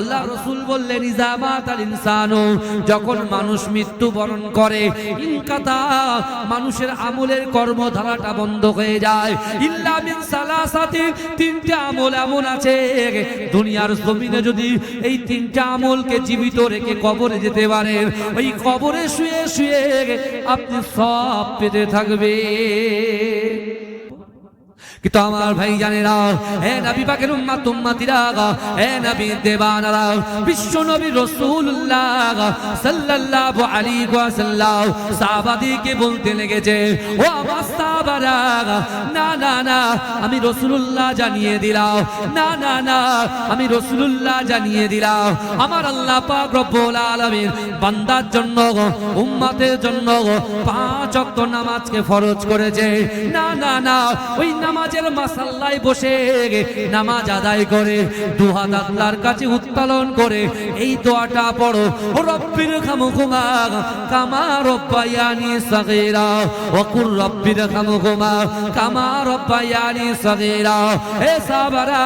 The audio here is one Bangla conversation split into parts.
আল্লাহ রাসূল বললেন ইজা মাতাল ইনসানু, যখন মানুষ মৃত্যুবরণ করে, ইনকাতা, মানুষের আমলের কর্মধারাটা বন্ধ হয়ে যায়। ইল্লা মিন সালাসাতি, তিনটা আমল এমন আছে দুনিয়ার জমিনে যদি এই তিনটা আমলকে জীবিত রেখে কবরে যেতে পারেন, ওই কবরে শুয়ে শুয়ে আপনি সব পেতে থাকবে। কিন্তু আমার ভাই জানেরা, হে নবী পাকের উম্মত উম্মতিরা, হে নবী দেবানারা, বিশ্ব নবী রাসূলুল্লাহ সাল্লাল্লাহু আলাইহি ওয়াসাল্লাম সাহাবাদেরকে বলতে লেগেছে, ও আমার সাহাবারা, না না না, আমি রাসূলুল্লাহ জানিয়ে দিলাম, না না না, আমি রাসূলুল্লাহ জানিয়ে দিলাম, আমার আল্লাহ পাক রব্বুল আলামিন বান্দার জন্য, উম্মতের জন্য 5 ওয়াক্ত নামাজকে ফরজ করেছে। না না না, ওই নামাজের মাসাল্লায় বসে নামাজ আদায় করে দুহাত আল্লাহর কাছে উত্তোলন করে এই দোয়াটা পড়ো, রব্বির খামুকুমা কামা রব্বায়ানি সাগীরা ওয়া কুর রব্বির খামুকুমা কামা রব্বায়ানি সাগীরা। হে সাহাবারা,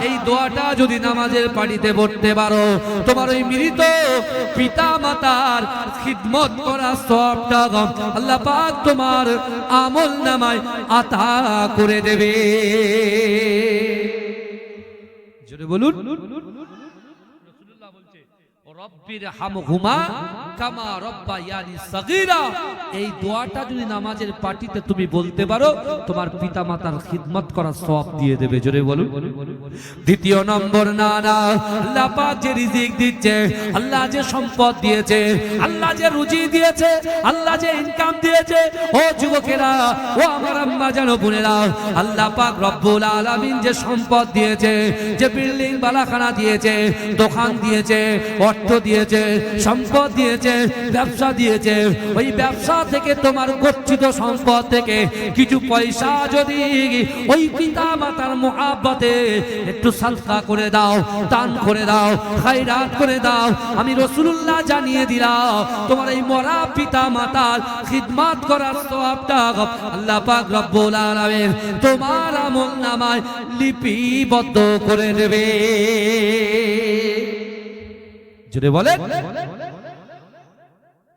এই দোয়াটা যদি নামাজের পানিতে পড়তে পারো, তোমার ওই মৃত পিতা মাতার খিদমত করা সওয়াবটা আল্লাহ পাক তোমার আমল নামায় আতা করে দেবে। জোরে বলুন। রাসূলুল্লাহ বলছে, রব্বির হামহুমা কামা রব্বায়ানি সাগীরা। এই দোয়াটা যদি নামাজের পাটিতে তুমি বলতে পারো, তোমার পিতামাতার খিদমত করার সওয়াব দিয়ে দেবে। জোরে বলুন। দ্বিতীয় নম্বর, না না, আল্লাহ পাক যে রিজিক দিচ্ছে, আল্লাহ যে সম্পদ দিয়েছে, আল্লাহ যে রুজি দিয়েছে, আল্লাহ যে ইনকাম দিয়েছে, ও যুবকেরা, ও আমার আম্মা জানো বোনেরা, আল্লাহ পাক রব্বুল আলামিন যে সম্পদ দিয়েছে, যে বিল্ডিং বালাখানা দিয়েছে, দোকান দিয়েছে, অর্থ দিয়েছে, সম্পদ দিয়েছে, ব্যবসা দিয়েছে, ওই ব্যবসা থেকে তোমার গচ্ছিত সম্পদ থেকে কিছু পয়সা যদি ওই পিতা মাতার মুহাব্বতে একটু সাদকা করে দাও, দান করে দাও, খায়রাত করে দাও, আমি রাসূলুল্লাহ জানিয়ে দিলাম, তোমার এই মরা পিতা মাতার খিদমত করার সওয়াবটা আল্লাহ পাক রব্বুল আলামিন তোমার আমলনামায় লিপিবদ্ধ করে দেবে। জোরে বলেন।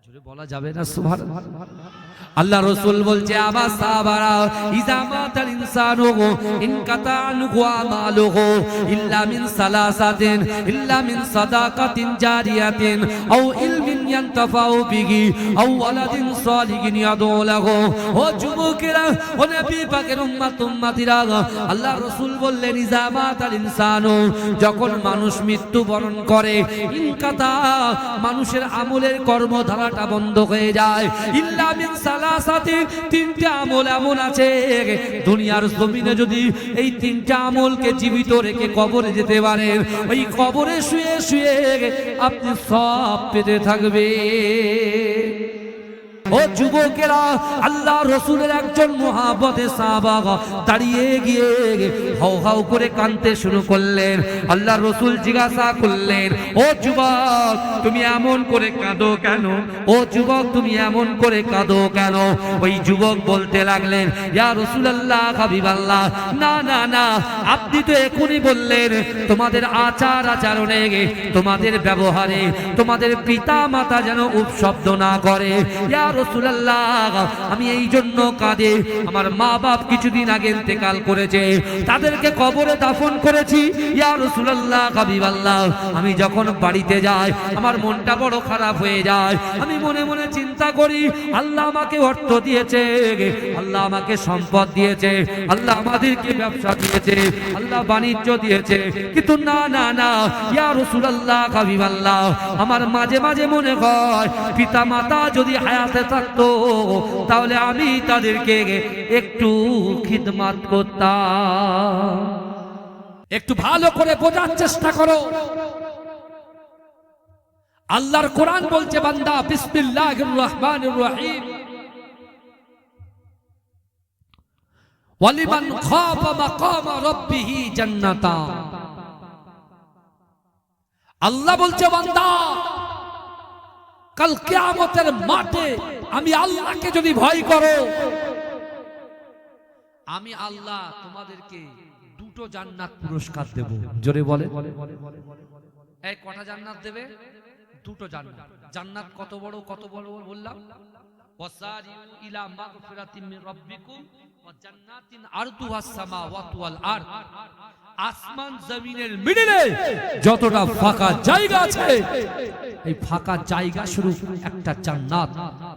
জোরে বলা যাবে না সুবহানাল্লাহ। আল্লাহ রাসূল বলছে, আমার সাহাবারা, ইজা মাতাল ইনসানু ইনকাতা আনহু আমালুহু ইল্লা মিন সালাসাতিন, ইল্লা মিন সাদাকাতিন জারিয়াতিন আও ইলমিন ইয়ানতাফাউ বিহি আও ওয়ালাদিন সালিহিন ইয়াদউ লাহু। ও যুবকেরা, ও নবী পাকের উম্মত উম্মতিরা, আল্লাহ রাসূল বললেন, ইজা মাতাল ইনসানু, যখন মানুষ মৃত্যুবরণ করে, ইনকাতা, মানুষের আমলের কর্মধারাটা বন্ধ হয়ে যায়। ইল্লা মিন তিনটা আমল এমন আছে দুনিয়ার জমিনে যদি এই তিনটা আমলকে জীবিত রেখে কবরে যেতে পারেন, ওই কবরে শুয়ে শুয়ে আপনি সব পেতে থাকবে। ও যুবকেরা, আল্লাহ রাসূলের একজন মুহাব্বতে সাহাবা দাঁড়িয়ে গিয়ে হাউ হাউ করে কাঁদতে শুরু করলেন। আল্লাহ রাসূল জিজ্ঞাসা করলেন, ও যুবক, তুমি এমন করে কাঁদো কেন? ও যুবক, তুমি এমন করে কাঁদো কেন? ওই যুবক বলতে লাগলেন, ইয়া রাসূলুল্লাহ, হাবিবাল্লাহ, না না না, আপনি তো এখনই বললেন তোমাদের আচার আচরণে, তোমাদের ব্যবহারে তোমাদের পিতা মাতা যেন উপশব্দ না করে। ইয়া রাসূলুল্লাহ, আমি এই জন্য কাঁদে, আমার মা বাপ কিছুদিন আগে ইন্তেকাল করেছে, তাদেরকে কবরে দাফন করেছি। ইয়া রাসূলুল্লাহ, হাবিবাল্লাহ, আমি যখন বাড়িতে যাই আমার মনটা বড় খারাপ হয়ে যায়। আমি মনে মনে চিন্তা করি, আল্লাহ আমাকে অর্থ দিয়েছে, আল্লাহ আমাকে সম্পদ দিয়েছে, আল্লাহ আমাদেরকে ব্যবসা দিয়েছে, আল্লাহ বাণিজ্য দিয়েছে, কিন্তু না না না, ইয়া রাসূলুল্লাহ, হাবিবাল্লাহ, আমার মাঝে মাঝে মনে হয় পিতা মাতা যদি হায়াতে থাকতো তাহলে আমি তাদেরকে একটু খিদমত করতাম। একটু ভালো করে বোঝার চেষ্টা করো। আল্লাহর কোরআন বলছে, বান্দা, বিসমিল্লাহির রহমানির রহিম, ওয়ালিমান খাফা মাকামা রাব্বিহি জান্নাতান। আল্লাহ বলছে, বান্দা, কাল কিয়ামতের মাঠে আমি আল্লাহকে যদি ভয় করো, আমি আল্লাহ তোমাদেরকে দুটো জান্নাত পুরস্কার দেব। জোরে বলে। এই কটা জান্নাত দেবে? দুটো জান্নাত। জান্নাত কত বড় কত বড় বললাম? ওয়াসারিউ ইলা মাগফিরাতিম মির রাব্বিকুম ওয়া জান্নাতিন আরদুহাস সামাওয়াতু ওয়াল আরদ। আসমান জমিনের মিডলে যতটা ফাঁকা জায়গা আছে, এই ফাঁকা জায়গা শুরু একটা জান্নাত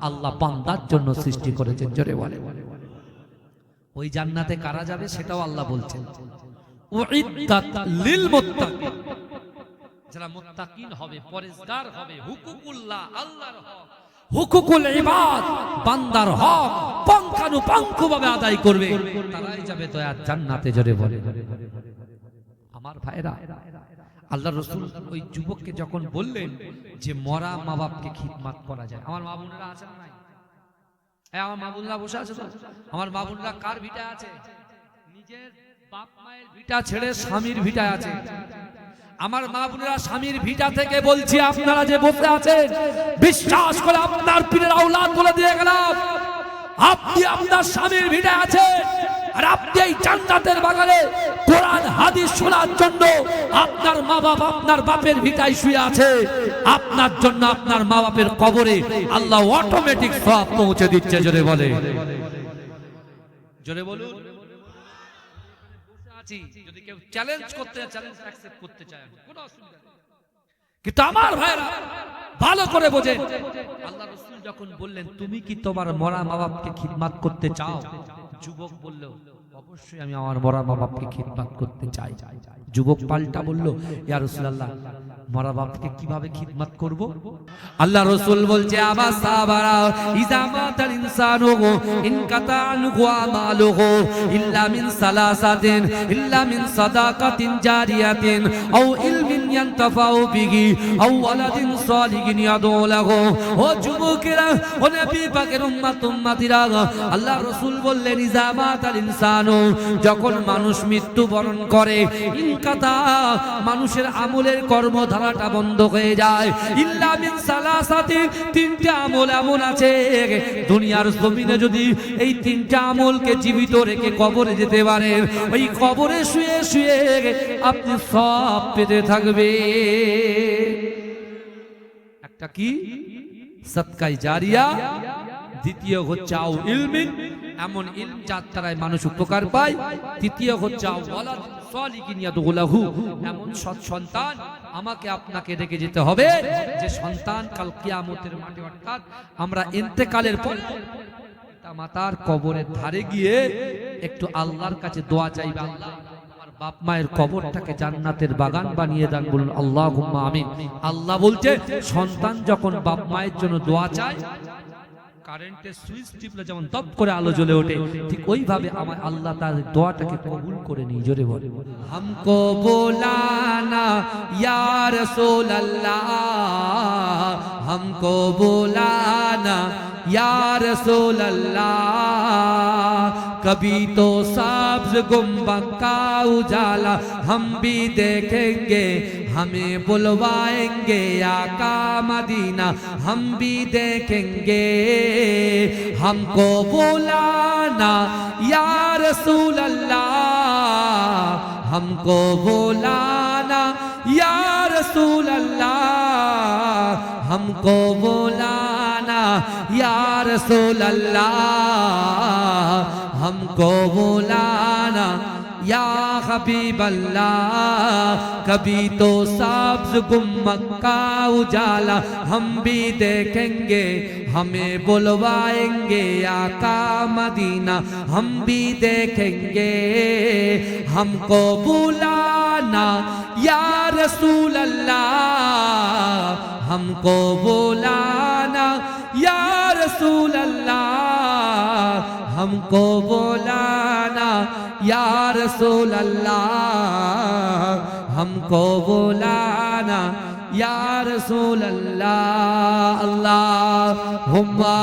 আল্লাহ বান্দার জন্য সৃষ্টি করেছেন। জোরে বলে। ওই জান্নাতে কারা যাবে সেটাও আল্লাহ বলছেন, উইদ্দাত লিল মুত্তাকিন। যারা মুত্তাকিন হবে, পরেজগার হবে, হুকুকুল্লাহ আল্লাহর হক, হুকুকুল ইবাদ বান্দার হক পঙ্খানুপঙ্খভাবে আদায় করবে, তারাই যাবে দয়ার জান্নাতে। জোরে বলে। আমার ভাইরা, আল্লাহ রাসূল ওই যুবককে যখন বললেন যে মরা মা বাপকে খিদমত করা যায়, আমার মা বোনেরা আছেন না? আমার মা বোনরা বসে আছে তো? আমার মা বোনরা কার ভিটা আছে? নিজের বাপ মায়ের ভিটা ছেড়ে স্বামীর ভিটায় আছে। আমার মা বোনেরা স্বামীর ভিটা থেকে বলছি, আপনারা যে বসে আছেন, বিশ্বাস করে আপনার পীরের আওলাদ বলে দিয়ে গেলাম, আপনি আপনার স্বামীর ভিটায় আছেন, আর আপনি এই জান্নাতের বাগানে কোরআন হাদিস শোনার জন্য আপনার মা বাপ আপনার বাপের ভিটায় শুয়ে আছে। আপনার জন্য আপনার মা বাপের কবরে আল্লাহ অটোমেটিক সওয়াব পৌঁছে দিচ্ছে। জোরে বলে। জোরে বলুন। যদি কেউ চ্যালেঞ্জ করতে চায়, চ্যালেঞ্জ অ্যাকসেপ্ট করতে চায়, কোনো অসুবিধা নেই। কিন্তু আমার ভাইরা ভালো করে বোঝেন, আল্লাহ রাসূল যখন বললেন তুমি কি তোমার মরা মা বাপকে খিদমত করতে চাও, যুবক বলল অবশ্যই আমি আমার মরা মা বাপকে খিদমত করতে চাই। যুবক পাল্টা বলল, ইয়া রাসূলুল্লাহ, মরা বাপকে কিভাবে খিদমত করব? আল্লাহ রাসূল বলছে, আবা সাবারা ইজা মাতাল ইনসানু ইনকাতা আনহু আমালুহু ইল্লা মিন সালাসাতিন ইল্লা মিন সাদাকাতিন জারিয়াতিন আও ইলমিন ইয়ানতাফাউ বিহি আও ওয়ালাদিন সালিহিন ইয়াদউ লাহু। ও যুবকেরা, ও নবী পাকের উম্মতিরা, আল্লাহ রাসূল বললেন ইজা মাতাল ইনসানু, যখন মানুষ মৃত্যুবরণ করে, ইনকাতা মানুষের আমলের কর্মধারাটা বন্ধ হয়ে যায়, ইল্লা মিন সালাসাতি, তিনটা আমল এমন আছে দুনিয়ার জমিনে যদি এই তিনটা আমলকে জীবিত রেখে কবরে যেতে পারেন, ওই কবরে শুয়ে শুয়ে আপনি সব পেতে থাকবে। একটা কি? সাদকায়ে জারিয়া। দ্বিতীয় হচ্ছে আও ইলমিন, এমন ইলম যার দ্বারাই মানুষ উপকার পায়। তৃতীয় হচ্ছে আও ওয়ালাদ সালিহিন ইয়াদউ লাহু, এমন সৎ সন্তান আমাকে আপনাকে রেখে যেতে হবে যে সন্তান কাল কিয়ামতের মাঠে, অর্থাৎ আমরা ইন্তেকালের পর পিতা মাতার কবরের ধারে গিয়ে একটু আল্লাহর কাছে দোয়া চাইবে, আল্লাহ আমার বাপ মায়ের কবরটাকে জান্নাতের বাগান বানিয়ে দেন। বলুন আল্লাহুম্মা আমিন। আল্লাহ বলছে, সন্তান যখন বাপ মায়ের জন্য দোয়া চায়, কারেন্টের সুইচ টিপলে যেমন দপ করে আলো জ্বলে ওঠে, ঠিক ওইভাবে আমার আল্লাহ তার দোয়াটাকে কবুল করে নিয়ে। জোরে বলে। হামকো বোলানা ইয়া রাসূলুল্লাহ, হামকো বোলানা ইয়া রাসূলুল্লাহ, कभी तो सब्ज गुंबद का उजाला हम भी देखेंगे, हमें बुलवाएंगे आका मदीना हम भी देखेंगे, हमको बुलाना या रसूल अल्लाह, हमको बुलाना या रसूल अल्लाह, हमको बुलाना या रसूल अल्लाह, हमको बुलाना या हबीब अल्लाह, कभी तो सब्ज गुंबद का उजाला हम भी देखेंगे, हमें बुलवाएंगे आका मदीना हम भी देखेंगे, हमको बुलाना या रसूल अल्लाह, हमको बुलाना या रसूल अल्लाह, हमको बुलाना या रसूल अल्लाह, हमको बुलाना या रसूल अल्लाह। अल्लाहुम्मा